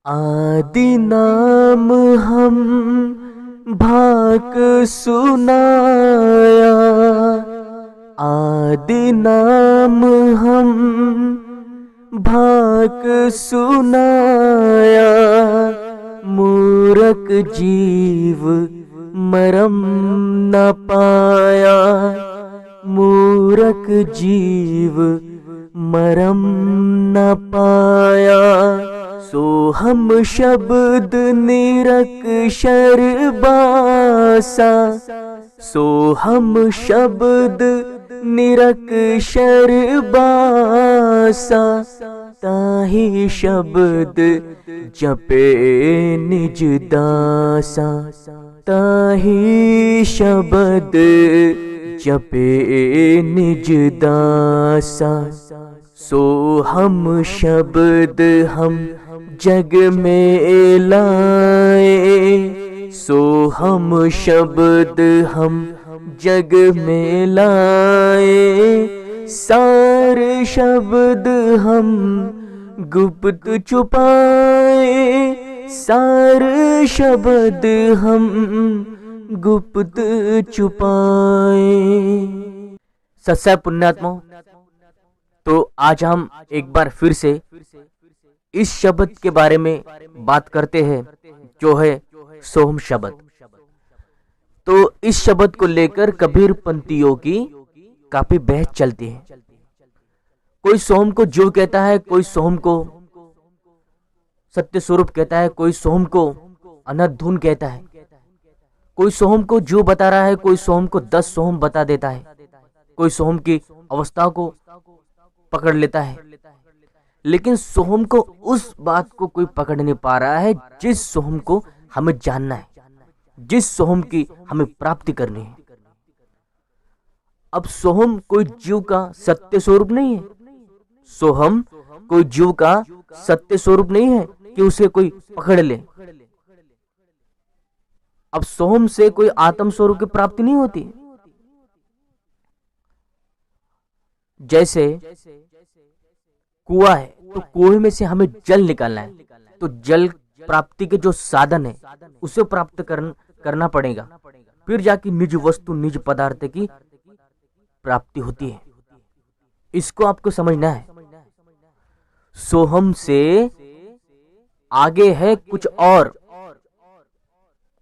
आदि नाम हम भाक सुनाया, आदि नाम हम भाक सुनाया। मूरख जीव मरम न पाया, मूरख जीव मरम न पाया। सोहम शब्द निरक्षर बासा, सोहम शब्द निरक्षर बासा। ताहि शब्द जपे निज दासा, ताहि शब्द जपे निज दासा। सोहम शब्द हम जग में लाए, सोहम शब्द हम जग में लाए। सार शब्द हम गुप्त छुपाए, सार शब्द हम गुप्त छुपाए। सच्चा पुण्यात्मा, तो आज हम एक बार फिर से इस शब्द के बारे में बात करते हैं, जो है सोहम शब्द। तो इस शब्द को लेकर कबीर पंथियों की काफी बहस चलती है। कोई सोहम को जीव कहता है, कोई सोहम को सत्य स्वरूप कहता है, कोई सोहम को अनंत धुन कहता है। कोई सोहम को जीव बता रहा है, कोई सोहम को 10 सोहम बता देता है, कोई सोहम की अवस्था को पकड़ लेता है। लेकिन सोहम को उस बात को कोई पकड़ नहीं पा रहा है जिस सोहम को हमें जानना है, जिस सोहम की हमें प्राप्ति करनी है। अब सोहम कोई जीव का सत्य स्वरूप नहीं है, सोहम कोई जीव का सत्य स्वरूप नहीं है कि उसे कोई पकड़ ले। अब सोहम से कोई आत्म स्वरूप की प्राप्ति नहीं होती। जैसे कुआं है, तो कुएं में से हमें जल निकालना है, तो जल प्राप्ति के जो साधन है उसे प्राप्त करना पड़ेगा, फिर जाके निज वस्तु निज पदार्थ की प्राप्ति होती है। इसको आपको समझना है। सोहम से आगे है कुछ और,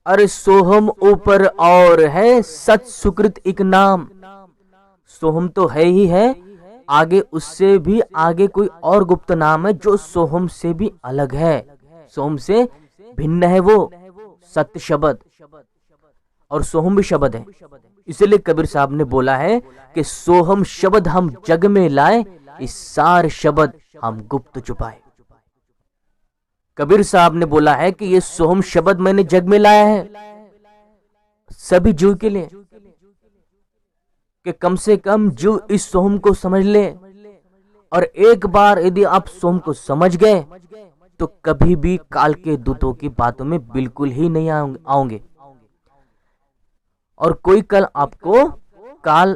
अरे सोहम ऊपर और है सत सुकृत एक नाम। सोहम तो है ही है, आगे उससे भी आगे कोई और गुप्त नाम है जो सोहम से भी अलग है, सोहम से भिन्न है, वो सत्य शब्द। और सोहम भी शब्द है। इसलिए कबीर साहब ने बोला है कि सोहम शब्द हम जग में लाए, इस सार शब्द हम गुप्त छुपाए। कबीर साहब ने बोला है कि ये सोहम शब्द मैंने जग में लाया है सभी जीव के लिए, कि कम से कम जीव इस सोहम को समझ ले। और एक बार यदि आप सोहम को समझ गए तो कभी भी काल के दूतों की बातों में बिल्कुल ही नहीं आओगे। और कोई कल आपको काल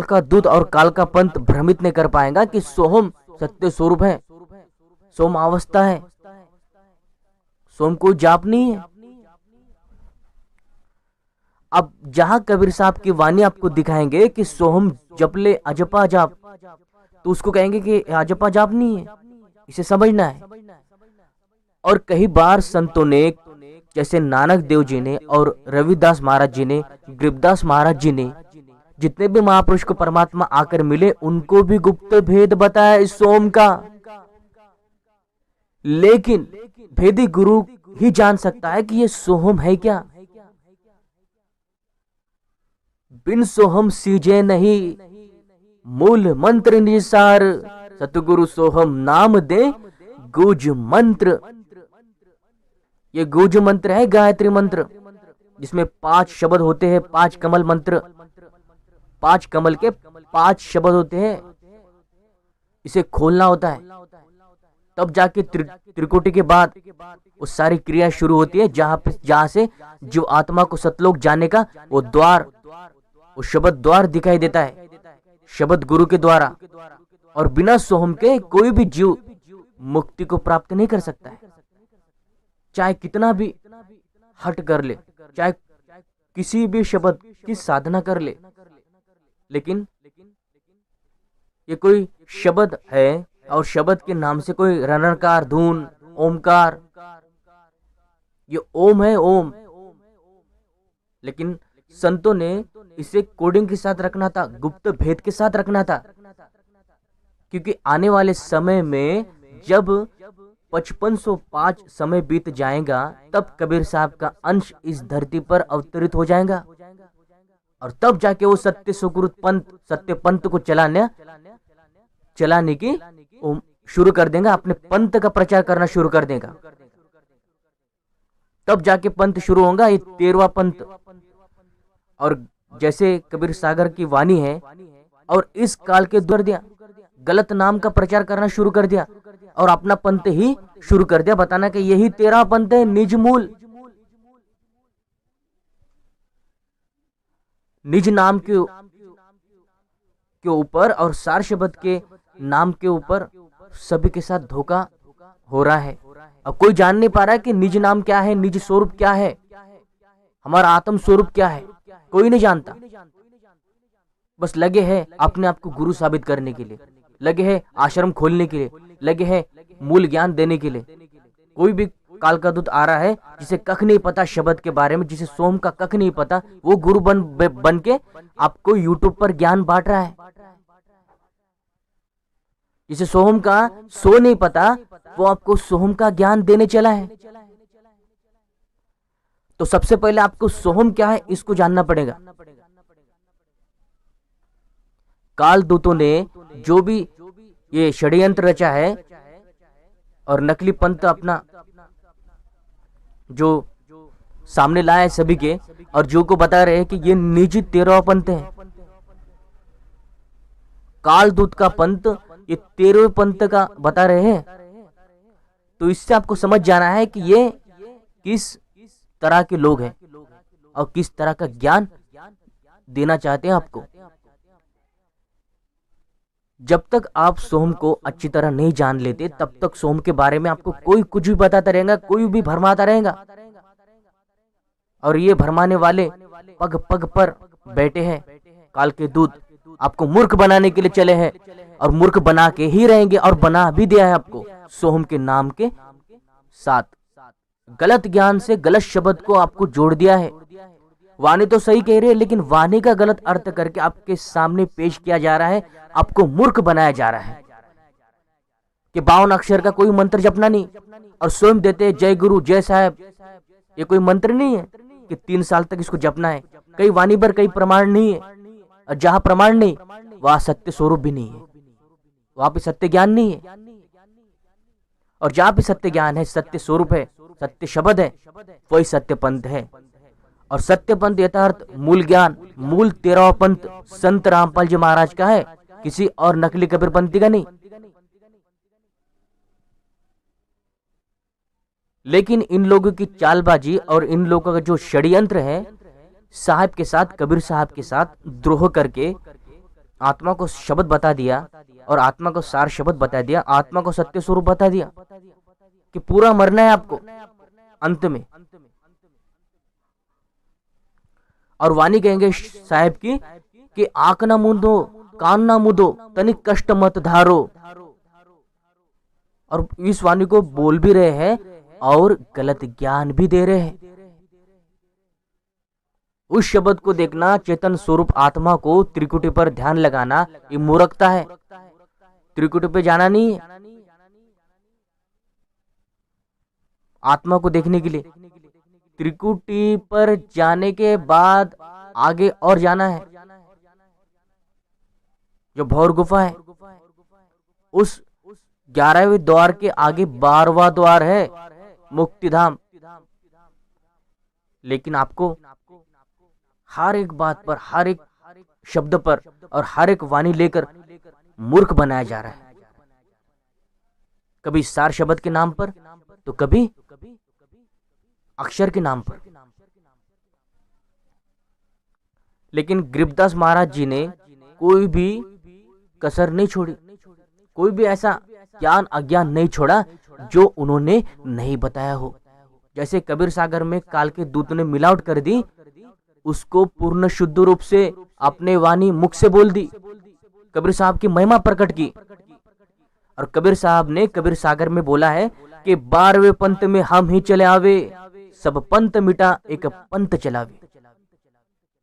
का दूत और काल का पंथ भ्रमित नहीं कर पाएगा कि सोहम सत्य स्वरूप है, सोहम अवस्था है, सोहम कोई जाप नहीं है। अब जहां कबीर साहब की वाणी आपको दिखाएंगे कि सोहम जप ले अजपा जाप, तो उसको कहेंगे कि अजपा जाप नहीं है, इसे समझना है। और कई बार संतों ने, जैसे नानक देव जी ने और रविदास महाराज जी ने, गरीबदास महाराज जी ने, जितने भी महापुरुष को परमात्मा आकर मिले, उनको भी गुप्त भेद बताया इस सोहम का। लेकिन भेदी गुरु ही जान सकता है कि ये सोहम है क्या। बिन सोहम सीजे नहीं, मूल मंत्र निसार। सतगुरु सोहम नाम दे गुज मंत्र। ये गुज मंत्र है गायत्री मंत्र, जिसमें 5 शब्द होते हैं, 5 कमल मंत्र, 5 कमल के 5 शब्द होते हैं। इसे खोलना होता है, तब जाके त्रिकोटि के बाद वो सारी क्रिया शुरू होती है, जहां से जीव आत्मा को सतलोक जाने का वो द्वार, वो शब्द द्वार दिखाई देता है, शब्द गुरु के द्वारा। और बिना सोहम के कोई भी जीव मुक्ति को प्राप्त नहीं कर सकता है, चाहे कितना भी हट कर ले, चाहे किसी भी शब्द की साधना कर ले। लेकिन ये कोई शब्द है और शब्द के नाम से कोई रणकार धून ओमकार, ये ओम है ओम, लेकिन संतों ने इसे कोडिंग के साथ रखना था, गुप्त भेद के साथ रखना था, क्योंकि आने वाले समय में जब 5505 समय बीत जाएगा तब कबीर साहब का अंश इस धरती पर अवतरित हो जाएगा और तब जाके वो सत्य सुकृत पंथ, सत्य पंथ को चलाने की शुरू कर देगा, अपने पंथ का प्रचार करना शुरू कर देगा। तब जाके पंथ शुरू होगा, ये 13वां पंथ। और जैसे कबीर सागर की वाणी है, और इस काल के दूर दिया, गलत नाम का प्रचार करना शुरू कर दिया और अपना पंथ ही शुरू कर दिया, बताना कि यही 13वां पंथ है, निज मूल। निज नाम के ऊपर और सार शब्द के नाम के ऊपर सभी के साथ धोखा हो रहा है। अब कोई जान नहीं पा रहा है कि निज नाम क्या है, निज स्वरूप क्या है, हमारा आत्म स्वरूप क्या है, कोई नहीं जानता। बस लगे हैं अपने आप को गुरु साबित करने के लिए, लगे हैं आश्रम खोलने के लिए, लगे हैं मूल ज्ञान देने के लिए। कोई भी काल का दूत आ रहा है जिसे कख नहीं पता शब्द के बारे में, जिसे सोम का कख नहीं पता, वो गुरु बन के आपको यूट्यूब पर ज्ञान बांट रहा है। जिसे सोहम का सो नहीं पता, वो आपको सोहम का ज्ञान देने चला है। तो सबसे पहले आपको सोहम क्या है इसको जानना पड़ेगा। काल दूतों ने जो भी ये षड्यंत्र रचा है और नकली पंथ अपना जो सामने लाया है सभी के, और जो को बता रहे हैं कि ये निजी 13वां पंथ है, काल दूत का पंथ ये 13वें पंथ का बता रहे हैं। तो इससे आपको समझ जाना है कि ये किस तरह के लोग हैं और किस तरह का ज्ञान देना चाहते हैं आपको। जब तक आप सोम को अच्छी तरह नहीं जान लेते तब तक सोम के बारे में आपको कोई कुछ भी बताता रहेगा, कोई भी भरमाता रहेगा। और ये भरमाने वाले पग पग पर बैठे हैं, काल के दूत आपको मूर्ख बनाने के लिए चले हैं और मूर्ख बना के ही रहेंगे, और बना भी दिया है आपको सोहम के नाम के साथ। गलत ज्ञान से गलत शब्द को आपको जोड़ दिया है। वाणी तो सही कह रहे हैं, लेकिन वाणी का गलत अर्थ करके आपके सामने पेश किया जा रहा है, आपको मूर्ख बनाया जा रहा है कि 52 अक्षर का कोई मंत्र जपना नहीं, और स्वयं देते जय गुरु जय साहब। ये कोई मंत्र नहीं है कि 3 साल तक इसको जपना है। कई वाणी पर कई प्रमाण नहीं है, और जहां प्रमाण नहीं वहां सत्य स्वरूप भी नहीं है, वहां पे सत्य ज्ञान नहीं है। और जहां पे सत्य ज्ञान है, सत्य स्वरूप है, सत्य शब्द है, वही सत्य पंथ है। और सत्य पंथ यथार्थ मूल ज्ञान, मूल 13वां पंथ संत रामपाल जी महाराज का है, किसी और नकली कबीरपंथी का नहीं। लेकिन इन लोगों की चालबाजी और इन लोगों का जो षड्यंत्र है, साहब के साथ, कबीर साहब के साथ द्रोह करके आत्मा को शब्द बता दिया और आत्मा को सार शब्द बता दिया, आत्मा को सत्य स्वरूप बता दिया कि पूरा मरना है आपको अंत में। और वाणी कहेंगे साहब की कि आंख ना मूंदो, कान ना मूंदो, तनिक कष्ट मत धारो। और इस वाणी को बोल भी रहे हैं और गलत ज्ञान भी दे रहे हैं। उस शब्द को देखना, चेतन स्वरूप आत्मा को त्रिकुटी पर ध्यान लगाना, ये मूर्खता है। त्रिकुटी पे जाना नहीं है आत्मा को देखने के लिए। त्रिकुटी पर जाने के बाद आगे और जाना है, जो भौर गुफा है, उस 11वें द्वार के आगे 12वां द्वार है मुक्तिधाम। लेकिन आपको हर एक बात पर, हर एक शब्द पर और हर एक वाणी लेकर मूर्ख बनाया जा रहा है, कभी सार शब्द के नाम पर तो कभी अक्षर के नाम पर। लेकिन गरीबदास महाराज जी ने कोई भी कसर नहीं छोड़ी, कोई भी ऐसा ज्ञान अज्ञान नहीं छोड़ा जो उन्होंने नहीं बताया हो। जैसे कबीर सागर में काल के दूत ने मिलावट कर दी, उसको पूर्ण शुद्ध रूप से अपने वाणी मुख से बोल दी, कबीर साहब की महिमा प्रकट की। और कबीर साहब ने कबीर सागर में बोला है कि 12वें पंथ में हम ही चले आवे, सब पंथ मिटा एक पंथ चलावे।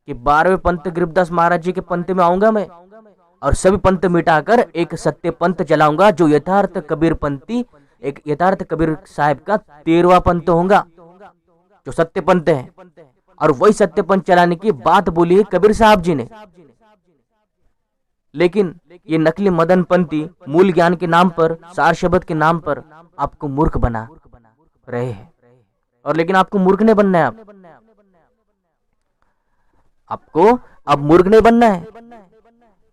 कि 12वें पंथ गरीबदास महाराज जी के पंथ में आऊंगा मैं और सभी पंथ मिटाकर एक सत्य पंथ चलाऊंगा, जो यथार्थ कबीर पंथी, एक यथार्थ कबीर साहब का 13वां पंथ होगा, जो सत्य पंथ है। और वही सत्य पंथ चलाने की बात बोली है कबीर साहब जी ने। लेकिन ये नकली मदन पंथी मूल ज्ञान के नाम पर, सार शब्द के नाम पर आपको मूर्ख बना रहे हैं। और लेकिन आपको मूर्ख नहीं बनना है, आपको अब मूर्ख नहीं बनना है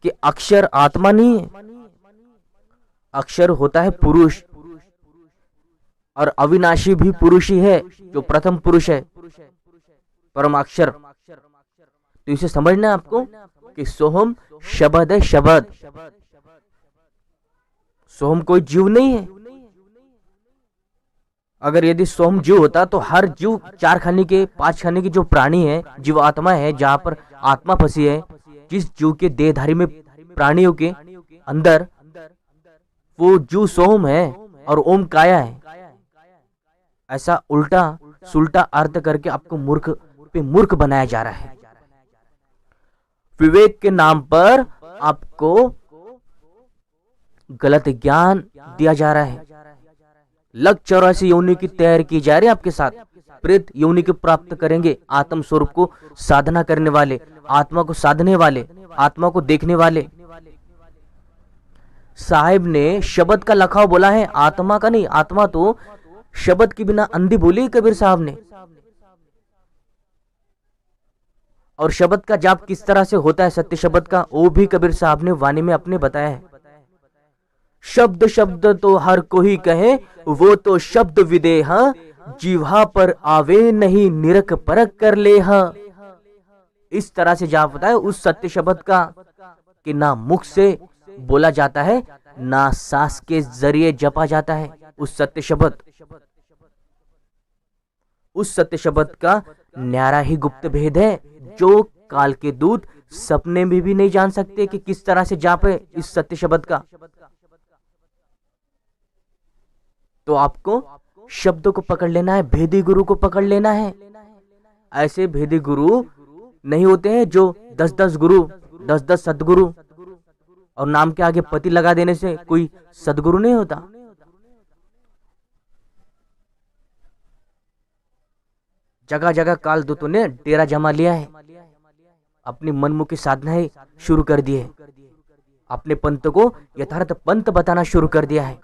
कि अक्षर आत्मा नहीं है। अक्षर होता है पुरुष, और अविनाशी भी पुरुष ही है, जो प्रथम पुरुष है, परम अक्षर। तो इसे समझना है आपको कि सोहम शब्द है, शब्द। सोहम कोई जीव नहीं है। अगर यदि सोहम जीव होता तो हर जीव, 4 खाने के 5 खाने के जो प्राणी है, जीव आत्मा है, जहां पर आत्मा फंसी है, जिस जीव के देहधारी में प्राणियों के अंदर, वो जीव सोहम है और ओम काया है। ऐसा उल्टा सुल्टा अर्थ करके आपको मूर्ख पे मूर्ख बनाया जा रहा है। विवेक के नाम पर आपको गलत ज्ञान दिया जा रहा है। लग 84 योनि की तैयारी की जा रही है आपके साथ। प्रेत योनि को प्राप्त करेंगे, आत्म स्वरूप को साधना करने वाले, आत्मा को साधने वाले, आत्मा को देखने वाले। साहिब ने शब्द का लखाव बोला है, आत्मा का नहीं। आत्मा तो शब्द के बिना अंधी बोली कबीर साहब ने। और शब्द का जाप किस तरह से होता है, सत्य शब्द का, वो भी कबीर साहब ने वाणी में अपने बताया है। शब्द शब्द तो हर कोई कहे, वो तो शब्द विदेह, जीवा पर आवे नहीं निरख परख कर ले। इस तरह से जाप होता है उस सत्य शब्द का कि ना मुख से बोला जाता है, ना सांस के जरिए जपा जाता है। उस सत्य शब्द, उस सत्य शब्द का न्यारा ही गुप्त भेद है, जो काल के दूत सपने में भी नहीं जान सकते कि किस तरह से जाप है इस सत्य शब्द का। तो आपको शब्द को पकड़ लेना है, भेदी गुरु को पकड़ लेना है। ऐसे भेदी गुरु नहीं होते हैं जो 10-10 गुरु, 10-10 सदगुरु, और नाम के आगे पति लगा देने से कोई सदगुरु नहीं होता। जगह जगह काल दूतों ने डेरा जमा लिया है, अपनी मनमुखी साधनाएं शुरू कर दी है, अपने पंथ को यथार्थ पंथ बताना शुरू कर दिया है।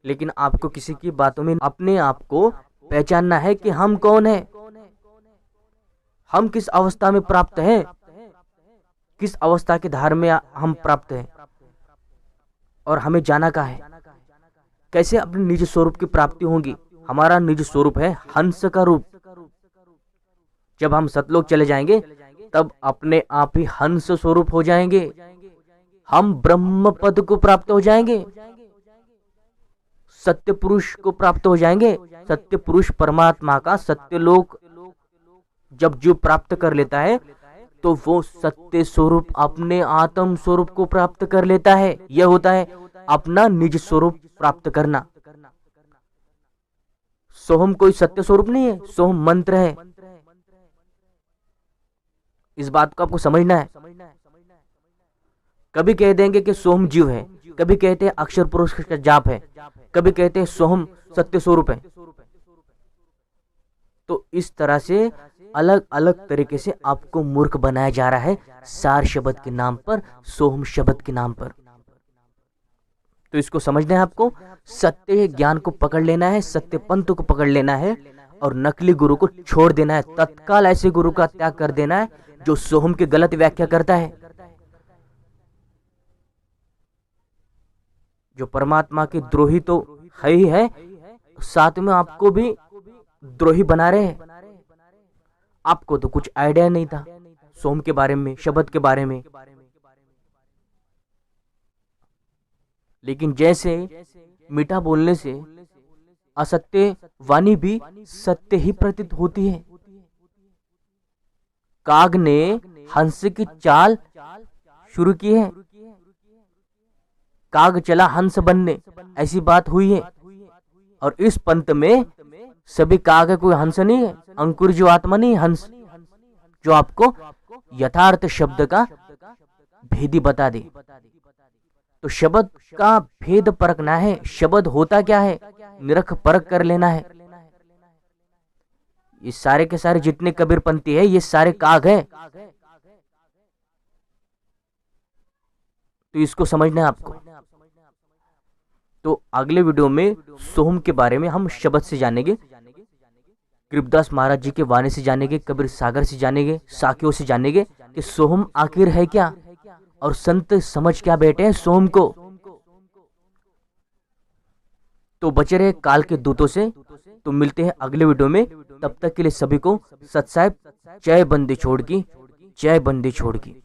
लेकिन आपको किसी की बातों में अपने आप को पहचानना है कि हम कौन हैं, हम किस अवस्था में प्राप्त हैं, किस अवस्था के धार में हम प्राप्त हैं, और हमें जाना कहाँ है, कैसे अपने निज स्वरूप की प्राप्ति होगी। हमारा निज स्वरूप है हंस का रूप। जब हम सतलोक चले जाएंगे तब अपने आप ही हंस स्वरूप हो जाएंगे, हम ब्रह्म पद को प्राप्त हो जाएंगे, सत्य पुरुष को प्राप्त हो जाएंगे। सत्य पुरुष परमात्मा का सत्य लोक जब जो प्राप्त कर लेता है तो वो सत्य स्वरूप अपने आत्म स्वरूप को प्राप्त कर लेता है। यह होता है अपना निज स्वरूप प्राप्त करना। सोहम कोई सत्य स्वरूप नहीं है, सोहम मंत्र है। इस बात को आपको समझना है। कभी कह देंगे कि सोहम जीव है, कभी कहते हैं अक्षर पुरुष का जाप है, कभी कहते हैं सोहम सत्य स्वरूप है। तो इस तरह से अलग अलग तरीके से आपको मूर्ख बनाया जा रहा है, सार शब्द के नाम पर, सोहम शब्द के नाम पर। तो इसको समझना है आपको। सत्य ज्ञान को पकड़ लेना है, सत्य पंथ को पकड़ लेना है, और नकली गुरु को छोड़ देना है। तत्काल ऐसे गुरु का त्याग कर देना है जो सोहम की गलत व्याख्या करता है, जो परमात्मा के द्रोही तो है ही है, साथ में आपको भी द्रोही बना रहे हैं। आपको तो कुछ आइडिया नहीं था सोहम के बारे में, शब्द के बारे में। लेकिन जैसे मीठा बोलने से असत्य वाणी भी सत्य ही प्रतीत होती है। काग ने हंस की चाल शुरू की है, काग चला हंस बनने, ऐसी बात हुई है। और इस पंथ में सभी काग है, कोई हंस नहीं है। अंकुर जो आत्मा नहीं, हंस जो आपको यथार्थ शब्द का भेदी बता दे। तो शब्द का भेद परखना है, शब्द होता क्या है निरख परख कर लेना है। ये सारे के सारे जितने कबीरपंथी है ये सारे काग है, तो इसको समझना है आपको। तो अगले वीडियो में सोहम के बारे में हम शब्द से जानेंगे, कृपदास महाराज जी के वाणी से जानेंगे, कबीर सागर से जानेंगे, साखियों से जानेंगे कि सोहम आखिर है क्या और संत समझ क्या बैठे हैं सोहम को। तो बचे रहे काल के दूतों से। तो मिलते हैं अगले वीडियो में, तब तक के लिए सभी को सत साहिब जय बंदी छोड़ की, जय बंदी छोड़ की।